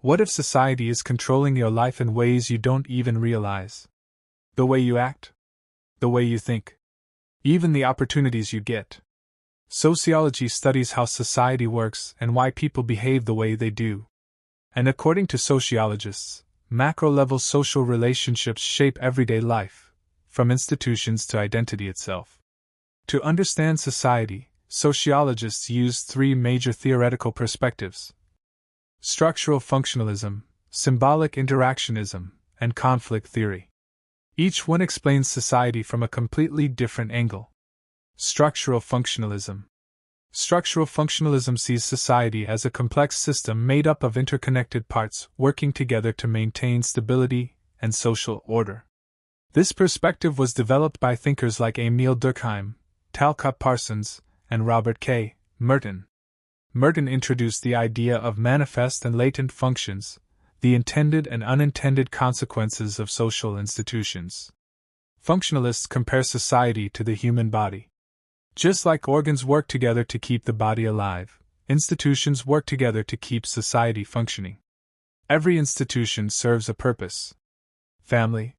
What if society is controlling your life in ways you don't even realize? The way you act, the way you think, even the opportunities you get. Sociology studies how society works and why people behave the way they do. And according to sociologists, macro-level social relationships shape everyday life, from institutions to identity itself. To understand society, sociologists use three major theoretical perspectives: structural functionalism, symbolic interactionism, and conflict theory. Each one explains society from a completely different angle. Structural functionalism. Structural functionalism sees society as a complex system made up of interconnected parts working together to maintain stability and social order. This perspective was developed by thinkers like Emile Durkheim, Talcott Parsons, and Robert K. Merton. Merton introduced the idea of manifest and latent functions, the intended and unintended consequences of social institutions. Functionalists compare society to the human body. Just like organs work together to keep the body alive, institutions work together to keep society functioning. Every institution serves a purpose. Family.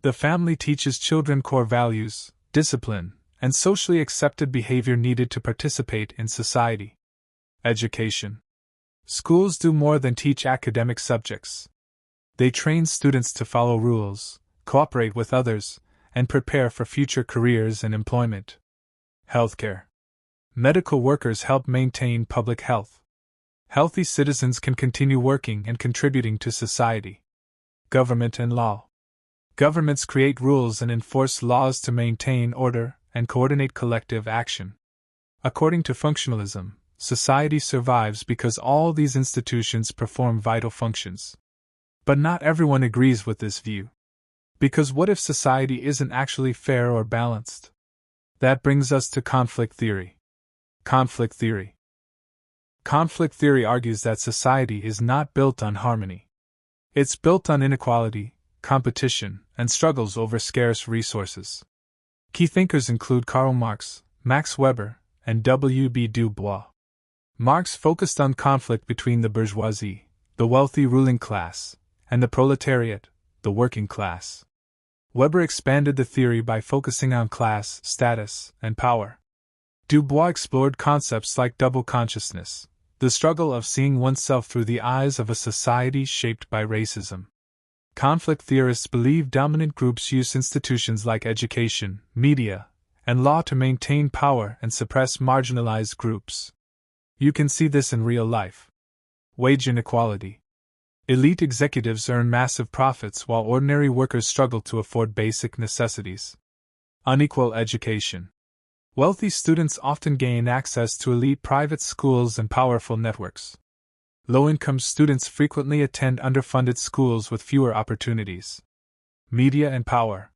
The family teaches children core values, discipline, and socially accepted behavior needed to participate in society. Education. Schools do more than teach academic subjects. They train students to follow rules, cooperate with others, and prepare for future careers and employment. Healthcare. Medical workers help maintain public health. Healthy citizens can continue working and contributing to society. Government and law. Governments create rules and enforce laws to maintain order and coordinate collective action. According to functionalism, society survives because all these institutions perform vital functions. But not everyone agrees with this view. Because what if society isn't actually fair or balanced? That brings us to conflict theory. Conflict theory. Conflict theory argues that society is not built on harmony. It's built on inequality, competition, and struggles over scarce resources. Key thinkers include Karl Marx, Max Weber, and W. B. Du Bois. Marx focused on conflict between the bourgeoisie, the wealthy ruling class, and the proletariat, the working class. Weber expanded the theory by focusing on class, status, and power. Du Bois explored concepts like double consciousness, the struggle of seeing oneself through the eyes of a society shaped by racism. Conflict theorists believe dominant groups use institutions like education, media, and law to maintain power and suppress marginalized groups. You can see this in real life. Wage inequality. Elite executives earn massive profits while ordinary workers struggle to afford basic necessities. Unequal education. Wealthy students often gain access to elite private schools and powerful networks. Low-income students frequently attend underfunded schools with fewer opportunities. Media and power.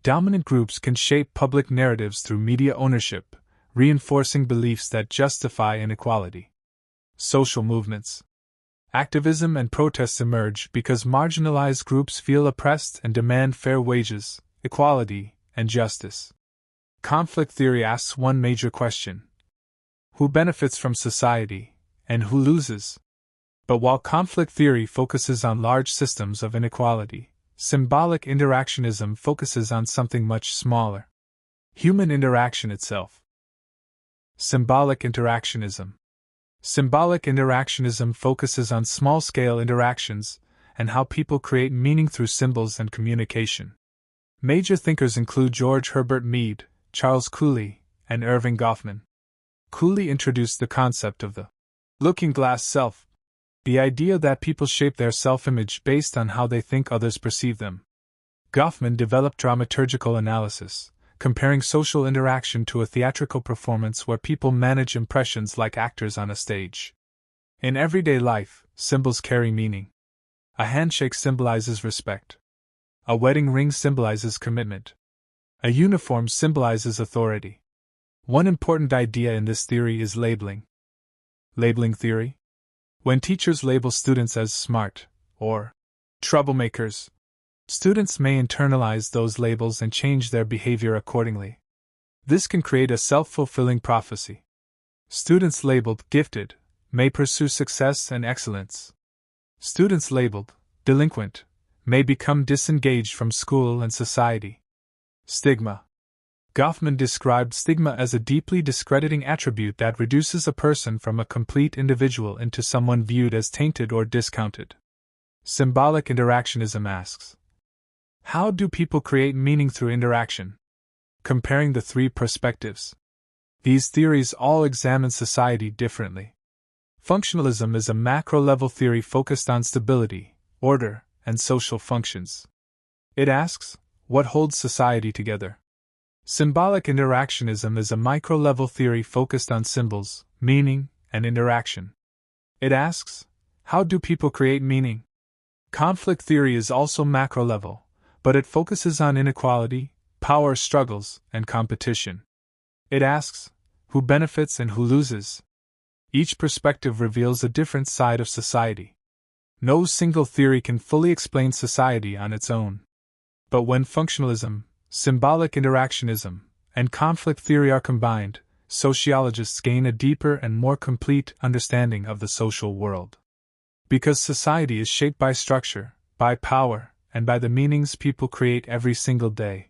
Dominant groups can shape public narratives through media ownership, reinforcing beliefs that justify inequality. Social movements. Activism and protests emerge because marginalized groups feel oppressed and demand fair wages, equality, and justice. Conflict theory asks one major question: who benefits from society, and who loses? But while conflict theory focuses on large systems of inequality, symbolic interactionism focuses on something much smaller: human interaction itself. Symbolic interactionism. Symbolic interactionism focuses on small-scale interactions and how people create meaning through symbols and communication. Major thinkers include George Herbert Mead, Charles Cooley, and Irving Goffman. Cooley introduced the concept of the looking-glass self, the idea that people shape their self-image based on how they think others perceive them. Goffman developed dramaturgical analysis, comparing social interaction to a theatrical performance where people manage impressions like actors on a stage. In everyday life, symbols carry meaning. A handshake symbolizes respect. A wedding ring symbolizes commitment. A uniform symbolizes authority. One important idea in this theory is labeling. Labeling theory? When teachers label students as smart or troublemakers, students may internalize those labels and change their behavior accordingly. This can create a self-fulfilling prophecy. Students labeled gifted may pursue success and excellence. Students labeled delinquent may become disengaged from school and society. Stigma. Goffman described stigma as a deeply discrediting attribute that reduces a person from a complete individual into someone viewed as tainted or discounted. Symbolic interactionism asks, how do people create meaning through interaction? Comparing the three perspectives. These theories all examine society differently. Functionalism is a macro-level theory focused on stability, order, and social functions. It asks, what holds society together? Symbolic interactionism is a micro-level theory focused on symbols, meaning, and interaction. It asks, how do people create meaning? Conflict theory is also macro-level, but it focuses on inequality, power struggles, and competition. It asks, who benefits and who loses? Each perspective reveals a different side of society. No single theory can fully explain society on its own. But when functionalism, symbolic interactionism, and conflict theory are combined, sociologists gain a deeper and more complete understanding of the social world. Because society is shaped by structure, by power, and by the meanings people create every single day.